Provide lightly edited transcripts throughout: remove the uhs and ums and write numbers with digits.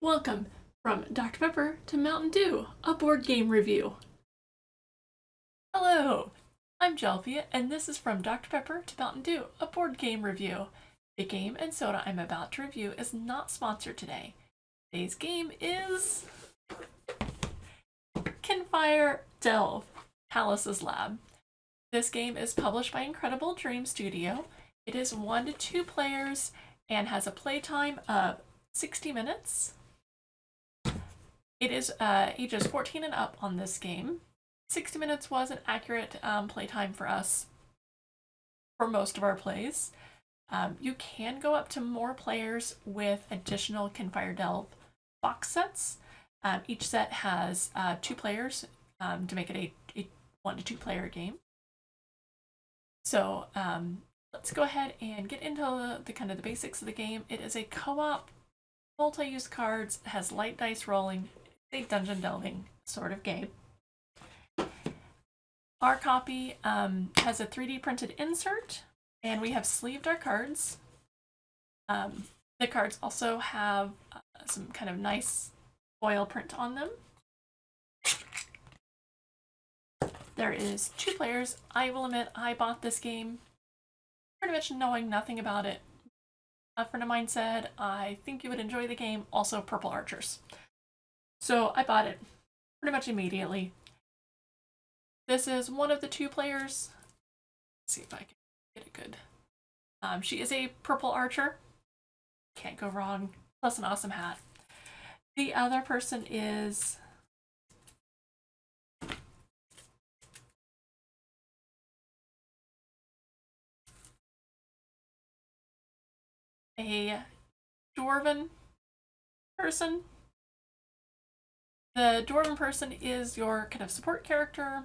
Welcome from Dr. Pepper to Mountain Dew, a board game review. Hello, I'm Jelpia, and this is from Dr. Pepper to Mountain Dew, a board game review. The game and soda I'm about to review is not sponsored today. Today's game is Kinfire Delve, Callous' Lab. This game is published by Incredible Dream Studio. It is 1 to 2 players and has a playtime of 60 minutes. It is ages 14 and up on this game. 60 minutes was an accurate playtime for us for most of our plays. You can go up to more players with additional Kinfire Delve box sets. Each set has 2 players to make it a 1 to 2 player game. So let's go ahead and get into the kind of the basics of the game. It is a co-op, multi-use cards, has light dice rolling, a dungeon delving sort of game. Our copy has a 3D printed insert, and we have sleeved our cards. The cards also have some kind of nice foil print on them. There is 2 players. I will admit I bought this game pretty much knowing nothing about it. A friend of mine said, I think you would enjoy the game, also purple archers. So I bought it pretty much immediately. This is one of the 2 players. Let's see if I can get it good. She is a purple archer. Can't go wrong. Plus an awesome hat. The other person is a dwarven person. The dwarven person is your kind of support character,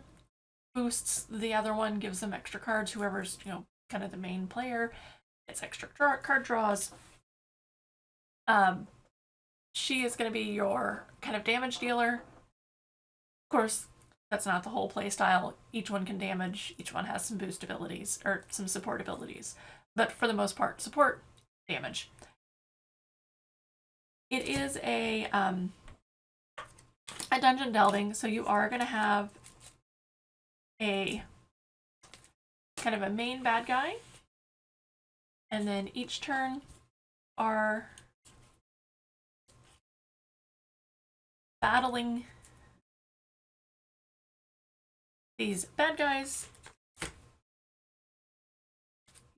boosts the other one, gives them extra cards. Whoever's, kind of the main player gets extra card draws. She is going to be your kind of damage dealer. Of course, that's not the whole play style. Each one can damage, each one has some boost abilities, or some support abilities. But for the most part, support, damage. It is a dungeon delving, so you are going to have a kind of a main bad guy, and then each turn are battling these bad guys.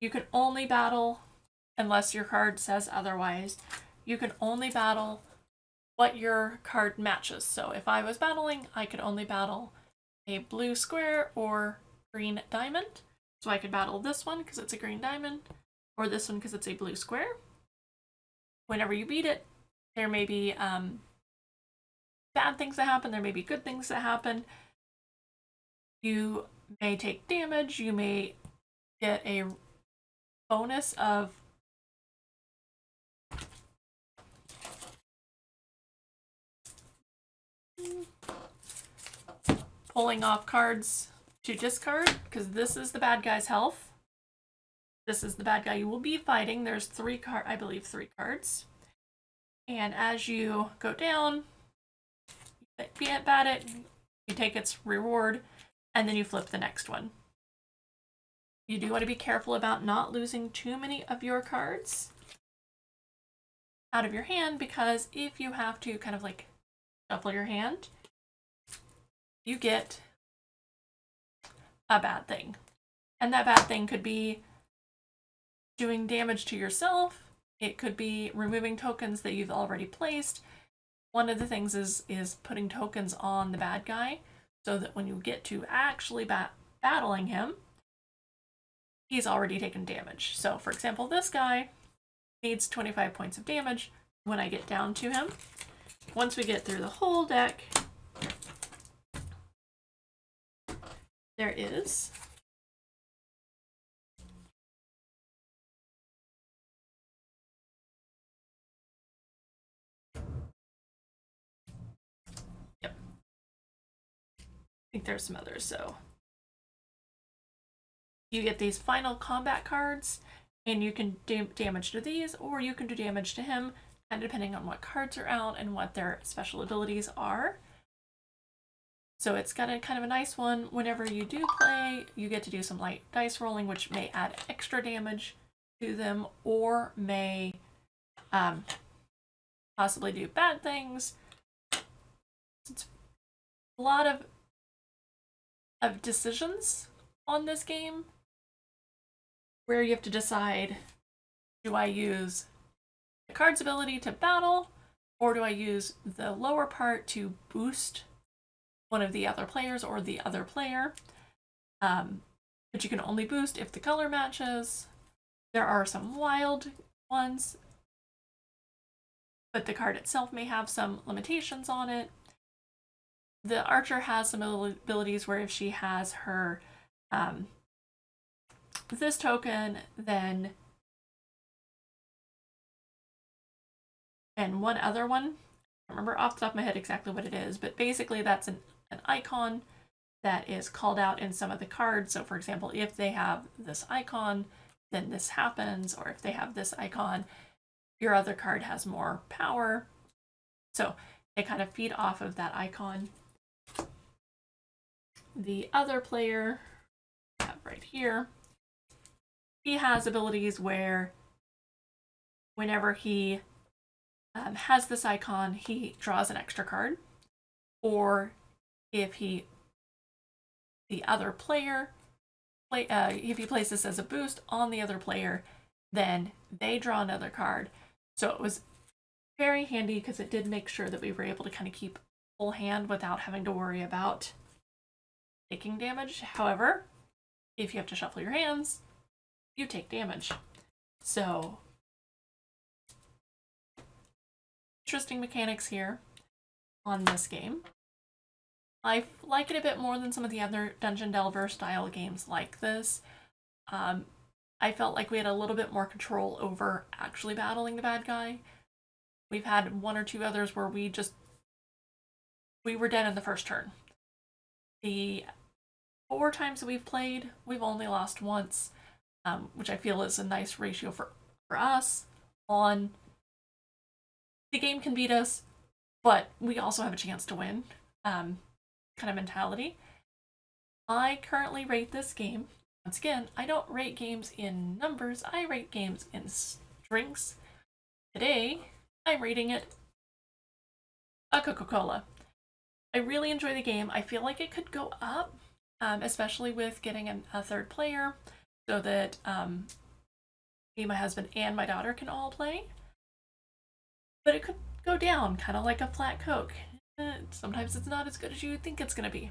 You can only battle, unless your card says otherwise, you can only battle what your card matches. So if I was battling, I could only battle a blue square or green diamond. So I could battle this one because it's a green diamond, or this one because it's a blue square. Whenever you beat it, there may be bad things that happen, there may be good things that happen. You may take damage, you may get a bonus of pulling off cards to discard, because this is the bad guy's health. This is the bad guy you will be fighting. There's 3 cards. And as you go down, you bat it, you take its reward, and then you flip the next one. You do want to be careful about not losing too many of your cards out of your hand, because if you have to kind of like shuffle your hand, you get a bad thing. And that bad thing could be doing damage to yourself. It could be removing tokens that you've already placed. One of the things is putting tokens on the bad guy so that when you get to actually battling him, he's already taken damage. So for example, this guy needs 25 points of damage when I get down to him. Once we get through the whole deck, there is I think there's some others. So you get these final combat cards, and you can do damage to these, or you can do damage to him, kind of depending on what cards are out and what their special abilities are. So it's got a kind of a nice one. Whenever you do play, you get to do some light dice rolling, which may add extra damage to them or may possibly do bad things. It's a lot of decisions on this game where you have to decide, do I use the card's ability to battle, or do I use the lower part to boost one of the other players or the other player? But you can only boost if the color matches. There are some wild ones, but the card itself may have some limitations on it. The archer has some abilities where if she has her this token, then and one other one, I remember off the top of my head exactly what it is, but basically that's an icon that is called out in some of the cards. So for example, if they have this icon, then this happens, or if they have this icon, your other card has more power. So they kind of feed off of that icon. The other player, right here, he has abilities where whenever he has this icon, he draws an extra card, or if the other player, if he plays this as a boost on the other player, then they draw another card. So it was very handy because it did make sure that we were able to kind of keep full hand without having to worry about taking damage. However, if you have to shuffle your hands, you take damage. So interesting mechanics here on this game. I like it a bit more than some of the other Dungeon Delver style games like this. I felt like we had a little bit more control over actually battling the bad guy. We've had one or two others where we were dead in the first turn. The 4 times that we've played, we've only lost once, which I feel is a nice ratio for us on the game can beat us, but we also have a chance to win kind of mentality. I currently rate this game, once again, I don't rate games in numbers, I rate games in strengths. Today, I'm rating it a Coca-Cola. I really enjoy the game. I feel like it could go up, especially with getting a third player, so that me, my husband, and my daughter can all play. But it could go down, kind of like a flat Coke. Sometimes it's not as good as you think it's going to be.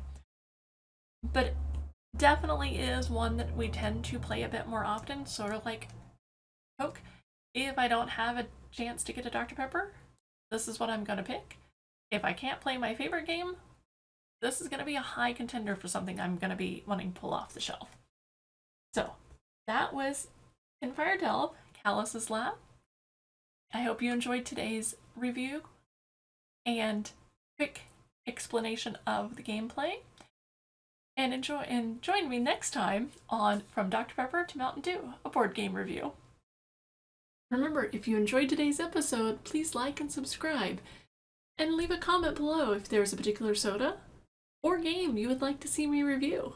But definitely is one that we tend to play a bit more often, sort of like Coke. If I don't have a chance to get a Dr. Pepper, this is what I'm going to pick. If I can't play my favorite game, this is going to be a high contender for something I'm going to be wanting to pull off the shelf. So that was Kinfire Delve, Callous's Lab. I hope you enjoyed today's review and quick explanation of the gameplay. And join me next time on From Dr. Pepper to Mountain Dew, a board game review. Remember, if you enjoyed today's episode, please like and subscribe. And leave a comment below if there's a particular soda or game you would like to see me review.